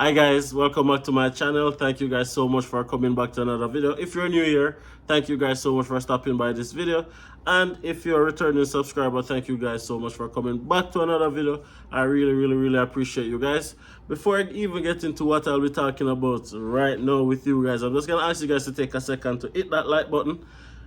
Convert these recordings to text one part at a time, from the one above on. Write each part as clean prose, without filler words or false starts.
Hi guys, welcome back to my channel. Thank you guys so much for coming back to another video. If you're new here, thank you guys so much for stopping by this video. And if you're a returning subscriber, thank you guys so much for coming back to another video. I really appreciate you guys. Before I even get into what I'll be talking about right now with you guys, I'm just gonna ask you guys to take a second to hit that like button.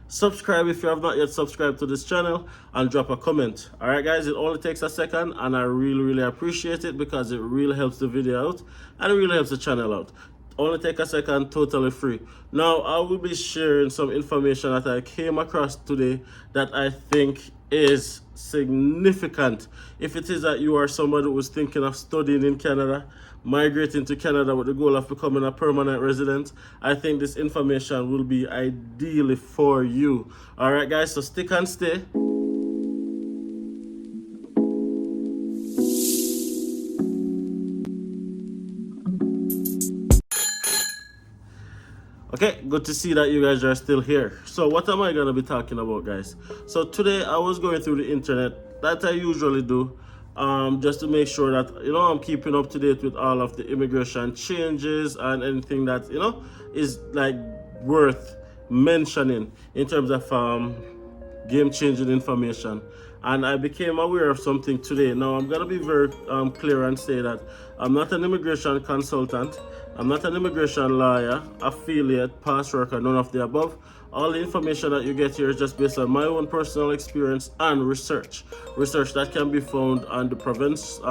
Subscribe if you have not yet subscribed to this channel, and drop a comment. All right guys, it only takes a second and I really appreciate it because it really helps the video out and it really helps the channel out. Only take a second, totally free. Now I will be sharing some information that I came across today that I think is significant. If it is that you are somebody who is thinking of studying in Canada, migrating to Canada with the goal of becoming a permanent resident, I think this information will be ideally for you. All right guys, so stick and stay. Okay, good to see that you guys are still here. So what am I going to be talking about, guys? So today I was going through the internet, that I usually do, just to make sure that, I'm keeping up to date with all of the immigration changes and anything that, is like worth mentioning in terms of game-changing information. And I became aware of something today. Now I'm gonna be very clear and say that I'm not an immigration consultant, I'm not an immigration lawyer, affiliate, past worker, none of the above. All the information that you get here is just based on my own personal experience and research that can be found on the provincial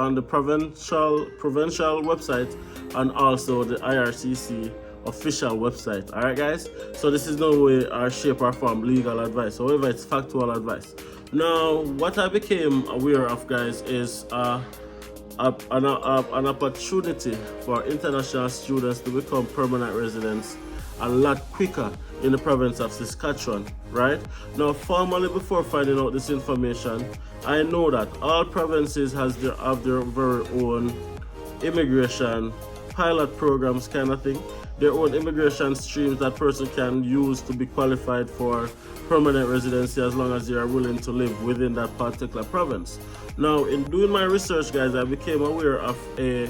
website and also the IRCC official website. All right guys, so this is no way or shape or form legal advice, however it's factual advice. Now what I became aware of, guys, is an opportunity for international students to become permanent residents a lot quicker in the province of Saskatchewan. Right now, formally, before finding out this information, I know that all provinces have their very own immigration pilot programs, kind of thing, their own immigration streams that person can use to be qualified for permanent residency as long as they are willing to live within that particular province. Now, in doing my research, guys, I became aware of a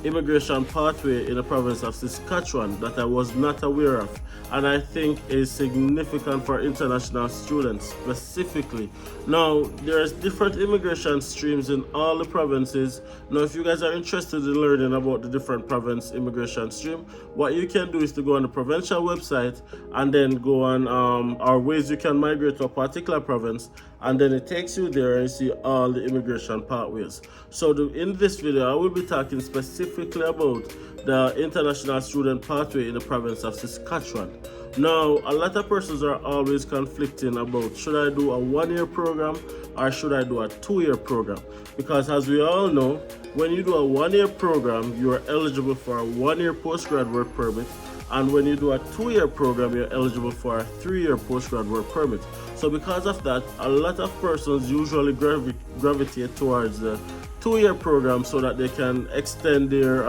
immigration pathway in the province of Saskatchewan that I was not aware of, and I think is significant for international students specifically. Now, there's different immigration streams in all the provinces. Now, if you guys are interested in learning about the different province immigration stream, what you can do is to go on the provincial website and then go on our ways you can migrate to a particular province, and then it takes you there and see all the immigration pathways. So in this video I will be talking specifically about the international student pathway in the province of Saskatchewan. Now, a lot of persons are always conflicting about, should I do a 1-year program or should I do a 2-year program? Because as we all know, when you do a 1-year program, you are eligible for a 1-year postgrad work permit, and when you do a 2-year program, you're eligible for a 3-year postgrad work permit. So because of that, a lot of persons usually gravitate towards the 2-year program so that they can extend their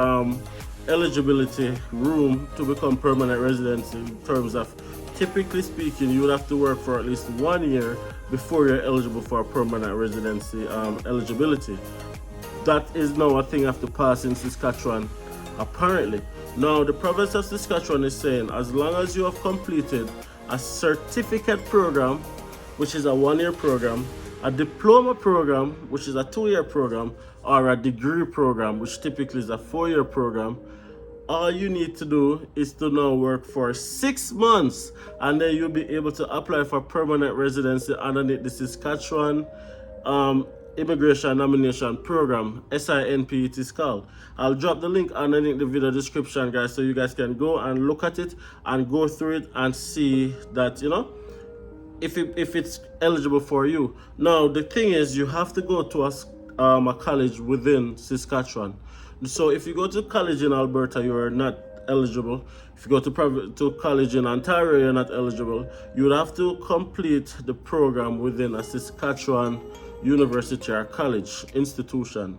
eligibility room to become permanent residents. In terms of, typically speaking, you would have to work for at least 1 year before you're eligible for permanent residency eligibility. That is now a thing after pass in Saskatchewan, apparently. Now, the province of Saskatchewan is saying as long as you have completed a certificate program, which is a 1-year program, a diploma program, which is a 2-year program, or a degree program, which typically is a 4-year program, all you need to do is to now work for 6 months, and then you'll be able to apply for permanent residency underneath the Saskatchewan Immigration Nomination Program, SINP it is called. I'll drop the link underneath the video description, guys, so you guys can go and look at it and go through it and see that, if it's eligible for you. Now, the thing is, you have to go to a college within Saskatchewan. So if you go to college in Alberta, you are not eligible. If you go to college in Ontario, you're not eligible. You would have to complete the program within a Saskatchewan university or college institution.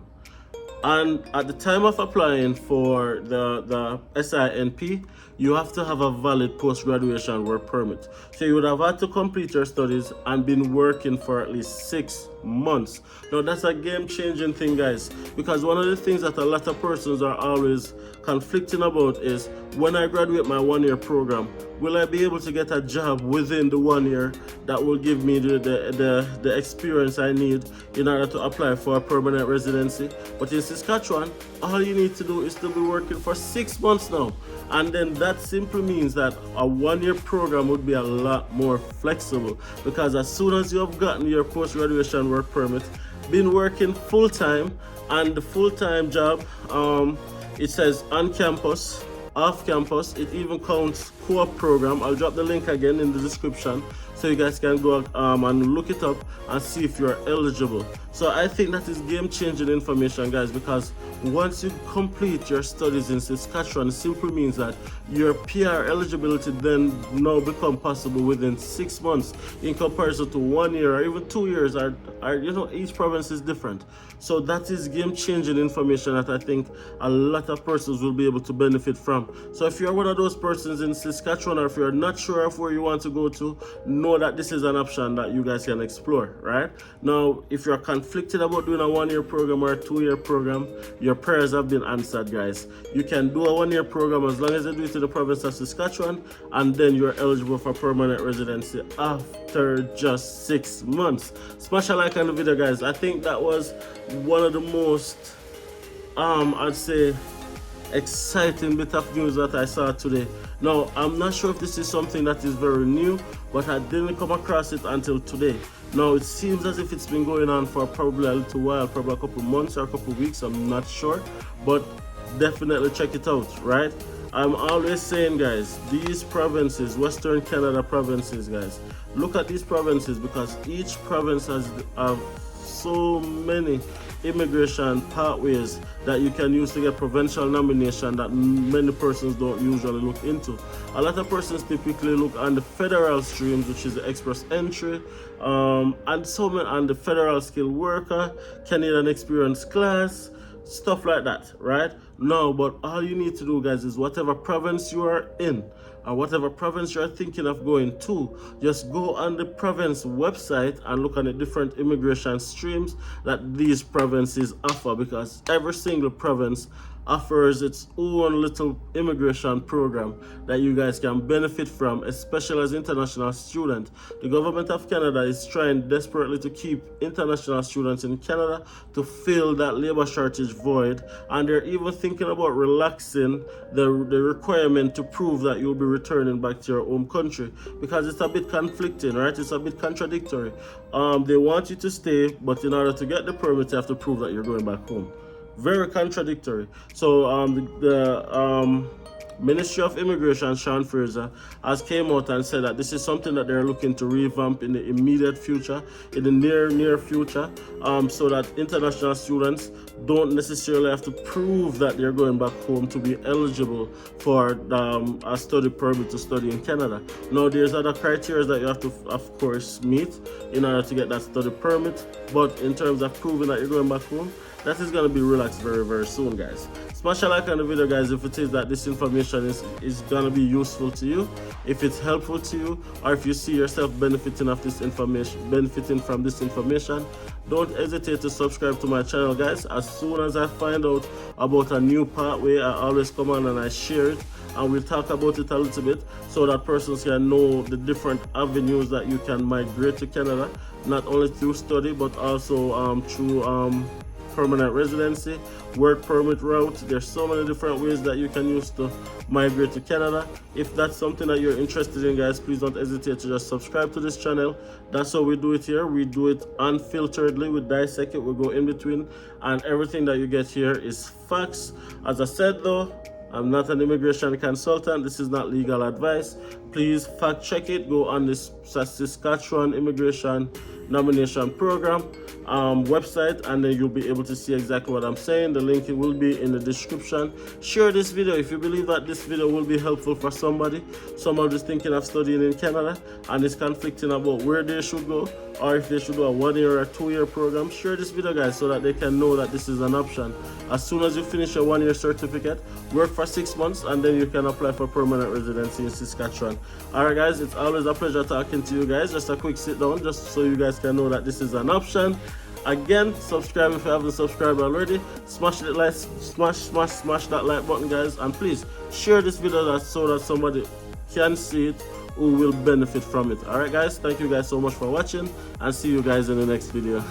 And at the time of applying for the SINP, you have to have a valid post-graduation work permit. So you would have had to complete your studies and been working for at least 6 months. Now that's a game-changing thing, guys, because one of the things that a lot of persons are always conflicting about is, when I graduate my 1-year program, will I be able to get a job within the 1 year that will give me the experience I need in order to apply for a permanent residency? But in Saskatchewan, all you need to do is to be working for 6 months now. And then that simply means that a 1-year program would be a lot more flexible, because as soon as you have gotten your post-graduation work permit, been working full-time, and the full-time job, it says on campus, off campus, it even counts co-op program. I'll drop the link again in the description so you guys can go and look it up and see if you're eligible. So I think that is game-changing information, guys, because once you complete your studies in Saskatchewan, it simply means that your PR eligibility then now become possible within 6 months in comparison to 1 year or even 2 years. You know, each province is different. So that is game-changing information that I think a lot of persons will be able to benefit from. So if you're one of those persons in Saskatchewan, or if you're not sure of where you want to go to, know that this is an option that you guys can explore, right? Now, if you're conflicted about doing a 1-year program or a 2-year program, your prayers have been answered, guys. You can do a 1-year program as long as you do it in the province of Saskatchewan, and then you're eligible for permanent residency after just 6 months. Smash a like on the video, guys. I think that was one of the most, I'd say, exciting bit of news that I saw today. Now, I'm not sure if this is something that is very new, but I didn't come across it until today. Now, it seems as if it's been going on for probably a little while, probably a couple months or a couple weeks, I'm not sure, but definitely check it out, right? I'm always saying, guys, these provinces, Western Canada provinces, guys, look at these provinces, because each province has so many immigration pathways that you can use to get provincial nomination that many persons don't usually look into. A lot of persons typically look on the federal streams, which is the express entry, and so many on the federal skilled worker, Canadian experience class, stuff like that, right? No, but all you need to do, guys, is whatever province you are in, or whatever province you're thinking of going to, just go on the province website and look at the different immigration streams that these provinces offer, because every single province offers its own little immigration program that you guys can benefit from, especially as international students. The government of Canada is trying desperately to keep international students in Canada to fill that labor shortage void, and they're even thinking about relaxing the requirement to prove that you'll be returning back to your home country, because it's a bit conflicting, right? It's a bit contradictory. They want you to stay, but in order to get the permit, you have to prove that you're going back home. Very contradictory. So the Ministry of Immigration, Sean Fraser, has came out and said that this is something that they're looking to revamp in the immediate future, in the near future, so that international students don't necessarily have to prove that they're going back home to be eligible for a study permit to study in Canada. Now, there's other criteria that you have to, of course, meet in order to get that study permit, but in terms of proving that you're going back home, that is going to be relaxed very, very soon, guys. Smash a like on the video, guys, if it is that this information is going to be useful to you, if it's helpful to you, or if you see yourself benefiting from this information. Don't hesitate to subscribe to my channel, guys. As soon as I find out about a new pathway, I always come on and I share it, and we'll talk about it a little bit so that persons can know the different avenues that you can migrate to Canada, not only through study, but also through permanent residency, work permit route. There's so many different ways that you can use to migrate to Canada. If that's something that you're interested in, guys, please don't hesitate to just subscribe to this channel. That's how we do it here. We do it unfilteredly. We dissect it, we go in between, and everything that you get here is facts. As I said, though, I'm not an immigration consultant. This is not legal advice. Please fact check it. Go on this Saskatchewan Immigration Nomination Program website, and then you'll be able to see exactly what I'm saying. The link will be in the description. Share this video if you believe that this video will be helpful for somebody who's thinking of studying in Canada and is conflicting about where they should go, or if they should do a 1 year or 2 year program. Share this video, guys, so that they can know that this is an option. As soon as you finish your 1 year certificate, work for 6 months, and then you can apply for permanent residency in Saskatchewan. Alright guys, it's always a pleasure talking to you guys. Just a quick sit down just so you guys can know that this is an option. Again, subscribe if you haven't subscribed already. Smash that like button, guys, and please share this video so that somebody can see it who will benefit from it. Alright guys, thank you guys so much for watching, and see you guys in the next video.